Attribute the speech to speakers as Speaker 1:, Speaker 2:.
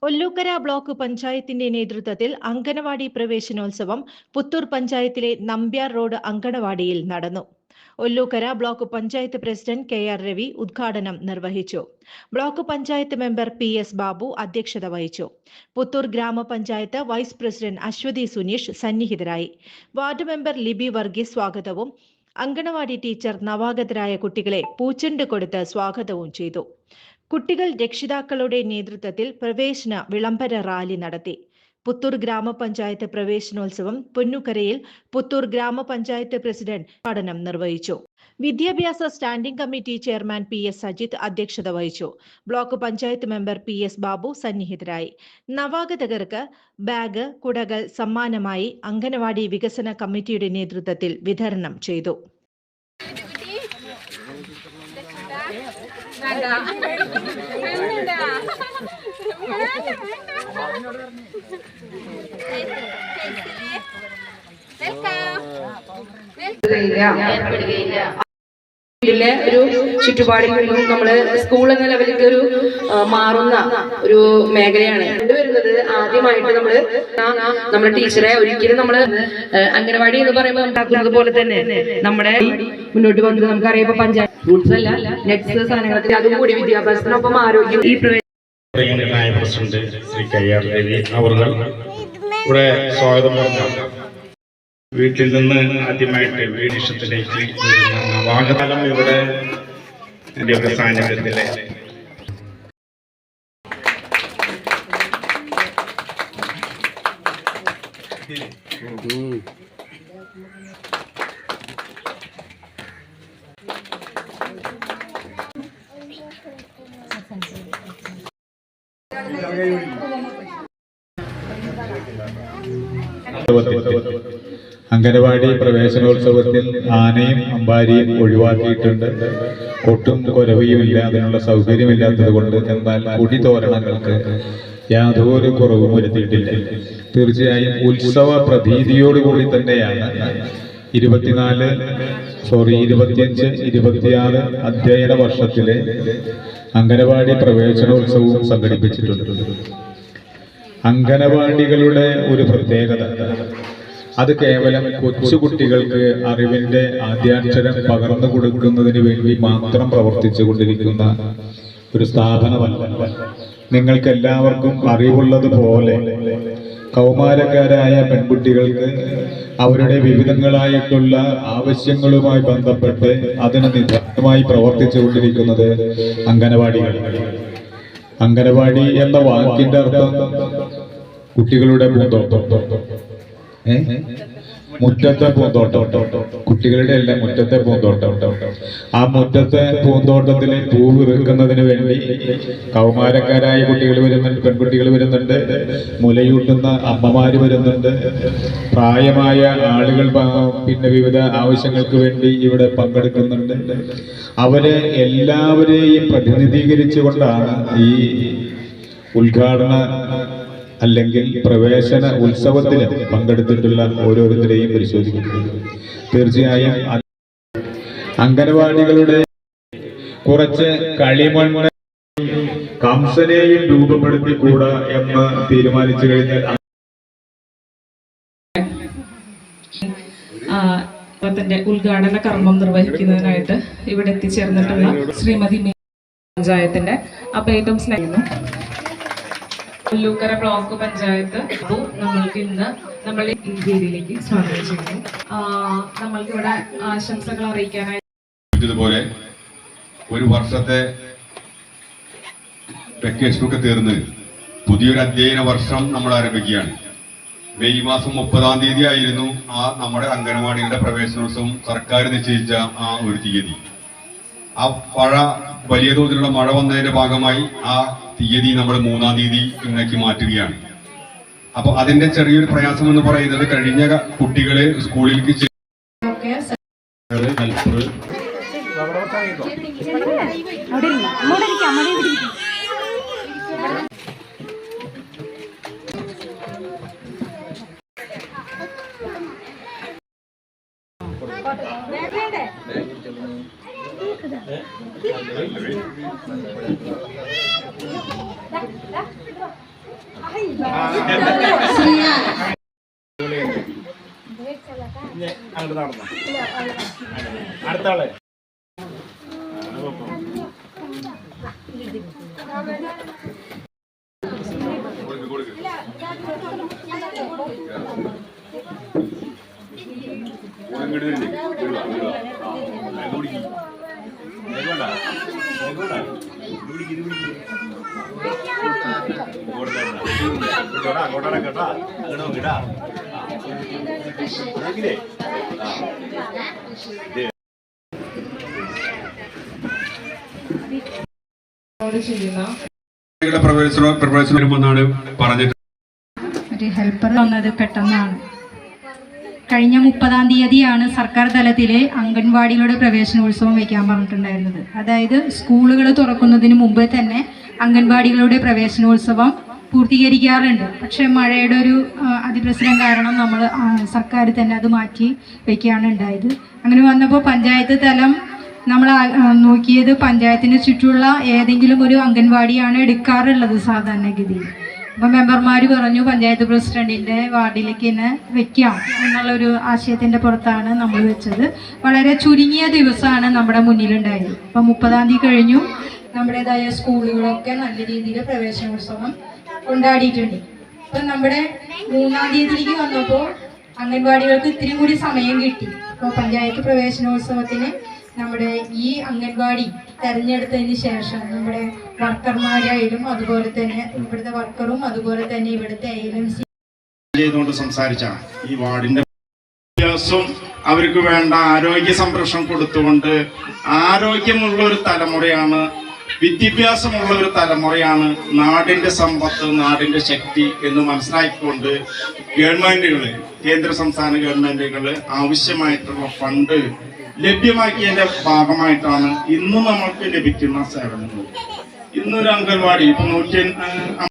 Speaker 1: Ollukkara block പഞ്ചായത്തിന്റെ നേതൃത്വത്തിൽ അങ്കണവാടി പ്രവേശനോത്സവം പുത്തൂർ പഞ്ചായത്തിലെ നമ്പ്യാർ റോഡ് അങ്കണവാടിയിൽ നടന്നു. Ollukkara block panchayat president KR Ravi ഉദ്ഘാടനം നിർവഹിച്ചു. Block panchayat member PS Babu അധ്യക്ഷത വഹിച്ചു. പുത്തൂർ ഗ്രാമപഞ്ചായത്ത് വൈസ് പ്രസിഡന്റ് അശ്വതി സുനീഷ് സന്നിഹിതരായി. വാർഡ് മെമ്പർ ലിബി വർഗീസ് സ്വാഗതവും അങ്കണവാടി ടീച്ചർ നവാഗതരായ കുട്ടികളെ പൂച്ചെണ്ട് കൊടുത്ത് സ്വാഗതവും ചെയ്തു. കുട്ടികൾ രക്ഷിതാക്കളുടെ നേതൃത്വത്തിൽ പ്രവേശന വിളംബര റാലി നടത്തി. പുത്തൂർ ഗ്രാമപഞ്ചായത്ത് പ്രവേശനോത്സവം പൊന്നുകരയിൽ പുത്തൂർ ഗ്രാമപഞ്ചായത്ത് പ്രസിഡന്റ് ഉദ്ഘാടനം നിർവഹിച്ചു. വിദ്യാഭ്യാസ standing committee chairman PS Sajith അധ്യക്ഷത വഹിച്ചു. Block panchayat member PS Babu സന്നിഹിതരായി. നവാഗതകർക്ക് ബാഗ്, കുടകൾ സമ്മാനമായി അങ്കണവാടി വികസന കമ്മിറ്റിയുടെ നേതൃത്വത്തിൽ വിതരണം ചെയ്തു.
Speaker 2: ഇതിലെ ഒരു ചുറ്റുപാടിൽ നിന്നും നമ്മള് സ്കൂൾ എന്ന ലെവലിലേക്ക് ഒരു മാറുന്ന ഒരു മേഖലയാണ് വരുന്നത്. ആദ്യമായിട്ട് നമ്മുടെ ടീച്ചറെ ഒരിക്കലും നമ്മള് അംഗനവാടി എന്ന് പറയുമ്പോൾ ഉണ്ടാക്കുന്നത് പോലെ തന്നെ നമ്മുടെ മുന്നോട്ട് വന്നത് നമുക്കറിയാം. പഞ്ചായത്ത് ഫ്രൂട്ട്സ് അല്ല, നെറ്റ്സ് സാധനങ്ങളൊക്കെ അതും കൂടി വിദ്യാഭ്യാസത്തിനൊപ്പം ആരോഗ്യം ഈ
Speaker 3: പ്രസിഡന്റ് ശ്രീ KR രവി അവർ ഇവിടെ സ്വാഗതം പറഞ്ഞു. വീട്ടിൽ നിന്ന് ആദ്യമായിട്ട് വീടിഷ്ടത്തിലേക്ക് നവാഗതം ഇവിടെ സാന്നിധ്യത്തിലെ
Speaker 4: അംഗനവാടി പ്രവേശനോത്സവത്തിൽ ആനയും അമ്പാരിയും ഒഴിവാക്കിയിട്ടുണ്ട്. കൊട്ടും കൊരവയുമില്ല, അതിനുള്ള സൗകര്യമില്ലാത്തത് കൊണ്ട്. എന്നാൽ കൊടിതോരണങ്ങൾക്ക് യാതൊരു കുറവും വരുത്തിയിട്ടില്ല. തീർച്ചയായും ഉത്സവ പ്രതീതിയോടുകൂടി തന്നെയാണ് 25, 26 അധ്യയന വർഷത്തിലെ അംഗനവാടി പ്രവേശനോത്സവവും സംഘടിപ്പിച്ചിട്ടുണ്ട്. അംഗനവാടികളുടെ ഒരു പ്രത്യേകത, അത് കേവലം കൊച്ചുകുട്ടികൾക്ക് അറിവിന്റെ ആദ്യാക്ഷരം പകർന്നു കൊടുക്കുന്നതിന് വേണ്ടി മാത്രം പ്രവർത്തിച്ചു കൊണ്ടിരിക്കുന്ന ഒരു സ്ഥാപനമല്ല. നിങ്ങൾക്ക് എല്ലാവർക്കും അറിവുള്ളതുപോലെ കൗമാരക്കാരായ പെൺകുട്ടികൾക്ക് അവരുടെ വിവിധങ്ങളായിട്ടുള്ള ആവശ്യങ്ങളുമായി ബന്ധപ്പെട്ട് അതിന് നിരന്തരമായി പ്രവർത്തിച്ചു കൊണ്ടിരിക്കുന്നത് അംഗനവാടികൾ. അംഗനവാടി എന്ന വാക്കിന്റെ അർത്ഥം കുട്ടികളുടെ പൂന്തോട്ടം, മുറ്റത്തെ പൂന്തോട്ടം, കുട്ടികളുടെ എല്ലാം മുറ്റത്തെ പൂന്തോട്ടം. ആ മുറ്റത്തെ പൂന്തോട്ടത്തിലെ പൂവ് വിൽക്കുന്നതിന് വേണ്ടി കൗമാരക്കാരായ കുട്ടികൾ വരുന്നുണ്ട്, പെൺകുട്ടികൾ വരുന്നുണ്ട്, മുലയൂട്ടുന്ന അമ്മമാര് വരുന്നുണ്ട്, പ്രായമായ ആളുകൾ പിന്നെ വിവിധ ആവശ്യങ്ങൾക്ക് വേണ്ടി ഇവിടെ പങ്കെടുക്കുന്നുണ്ട്. അവരെ എല്ലാവരെയും പ്രതിനിധീകരിച്ചുകൊണ്ടാണ് ഈ ഉദ്ഘാടന അല്ലെങ്കിൽ പ്രവേശന ഉത്സവത്തിന് പങ്കെടുത്തിട്ടുള്ള ഓരോരുത്തരെയും പരിശോധിക്കുന്നത്. തീർച്ചയായും അംഗനവാടികളുടെ കുറച്ച് കളിമണ്ണ് കംസനെയും രൂപപ്പെടുത്തിക്കൂടാ എന്ന് തീരുമാനിച്ചു കഴിഞ്ഞാൽ
Speaker 5: ഉദ്ഘാടന കർമ്മം നിർവഹിക്കുന്നതിനായിട്ട് ഇവിടെ എത്തിച്ചേർന്നിട്ടുള്ള ശ്രീമതി പഞ്ചായത്തിന്റെ അപേറ്റം സ്നേഹിക്കുന്നു. ഒല്ലൂക്കര ബ്ലോക്ക് പഞ്ചായത്ത് നമ്മൾക്ക് ഇന്ന് നമ്മൾ ഈ രീതിയിലേക്ക് സ്വാഗതം ചെയ്യുന്നു. നമ്മൾക്ക് ഇവിടെ ആശംസകൾ അറിയിക്കാനായി
Speaker 6: ഇതുപോലെ ഒരു വർഷത്തെ വെക്കേഷനൊക്കെ തീർന്ന് പുതിയൊരു അധ്യയന വർഷം നമ്മൾ ആരംഭിക്കുകയാണ്. മെയ് മാസം 30-ാം തീയതി ആയിരുന്നു നമ്മുടെ അംഗനവാടികളുടെ പ്രവേശനോത്സവം സർക്കാർ നിശ്ചയിച്ച ആ ഒരു തീയതി. ആ വലിയ തോതിലുള്ള മഴ വന്നതിന്റെ ഭാഗമായി ആ തീയതി നമ്മൾ 3-ാം തീയതി ഇന്നേക്ക് മാറ്റുകയാണ്. അപ്പൊ അതിന്റെ ചെറിയൊരു പ്രയാസം എന്ന് പറയുന്നത് കഴിഞ്ഞ കുട്ടികളെ സ്കൂളിലേക്ക്
Speaker 3: അടുത്ത ആള്
Speaker 6: പ്രവേശനം വരുമെന്നാണ് പറഞ്ഞിട്ട്.
Speaker 7: ഒരു ഹെൽപ്പർ വന്നത് പെട്ടെന്നാണ്. കഴിഞ്ഞ 30-ാം തീയതിയാണ് സർക്കാർ തലത്തിലെ അംഗൻവാടികളുടെ പ്രവേശനോത്സവം വയ്ക്കാൻ പറഞ്ഞിട്ടുണ്ടായിരുന്നത്. അതായത് സ്കൂളുകൾ തുറക്കുന്നതിന് മുമ്പ് തന്നെ അംഗൻവാടികളുടെ പ്രവേശനോത്സവം പൂർത്തീകരിക്കാറുണ്ട്. പക്ഷേ മഴയുടെ ഒരു അതിപ്രസരം കാരണം നമ്മൾ സർക്കാർ തന്നെ അത് മാറ്റി വയ്ക്കുകയാണ് ഉണ്ടായത്. അങ്ങനെ വന്നപ്പോൾ പഞ്ചായത്ത് തലം നമ്മൾ നോക്കിയത് പഞ്ചായത്തിന് ചുറ്റുമുള്ള ഏതെങ്കിലും ഒരു അംഗൻവാടിയാണ് എടുക്കാറുള്ളത് സാധാരണഗതിയിൽ. അപ്പം മെമ്പർമാർ പറഞ്ഞു പഞ്ചായത്ത് പ്രസിഡന്റിൻ്റെ വാർഡിലേക്ക് തന്നെ വെക്കാം എന്നുള്ളൊരു ആശയത്തിൻ്റെ പുറത്താണ് നമ്മൾ വെച്ചത്. വളരെ ചുരുങ്ങിയ ദിവസമാണ് നമ്മുടെ മുന്നിലുണ്ടായത്. അപ്പം 30-ാം തീയതി കഴിഞ്ഞു. നമ്മുടേതായ സ്കൂളുകളൊക്കെ നല്ല രീതിയിൽ പ്രവേശനോത്സവം കൊണ്ടാടിയിട്ടുണ്ട്. അപ്പം നമ്മുടെ 3-ാം തീയതിയിലേക്ക് വന്നപ്പോൾ അംഗൻവാടികൾക്ക് ഇത്തിരി കൂടി സമയം കിട്ടി. അപ്പോൾ പഞ്ചായത്ത് പ്രവേശനോത്സവത്തിന് നമ്മുടെ ഈ അംഗൻവാടി തെരഞ്ഞെടുത്തതിന് ശേഷം നമ്മുടെ വർക്കർമാരായാലും അതുപോലെ തന്നെ ഇവിടുത്തെ വർക്കറും അതുപോലെ തന്നെ ഇവിടുത്തെ ALMC
Speaker 3: ചെയ്തുകൊണ്ട് സംസാരിച്ചാണ് ഈ വാർഡിന്റെ വിദ്യാഭ്യാസവും അവർക്ക് വേണ്ട ആരോഗ്യ സംരക്ഷണം കൊടുത്തുകൊണ്ട് ആരോഗ്യമുള്ള ഒരു തലമുറയാണ്, വിദ്യാഭ്യാസമുള്ള ഒരു തലമുറയാണ് നാടിന്റെ സമ്പത്ത്, നാടിന്റെ ശക്തി എന്ന് മനസ്സിലാക്കിക്കൊണ്ട് ഗവൺമെന്റുകൾ, കേന്ദ്ര സംസ്ഥാന ഗവൺമെന്റുകൾ ആവശ്യമായിട്ടുള്ള ഫണ്ട് ലഭ്യമാക്കിയതിന്റെ ഭാഗമായിട്ടാണ് ഇന്ന് നമ്മൾക്ക് ലഭിക്കുന്ന സേവനങ്ങൾ. ഇന്നൊരു അംഗൻവാടി ഇപ്പൊ 150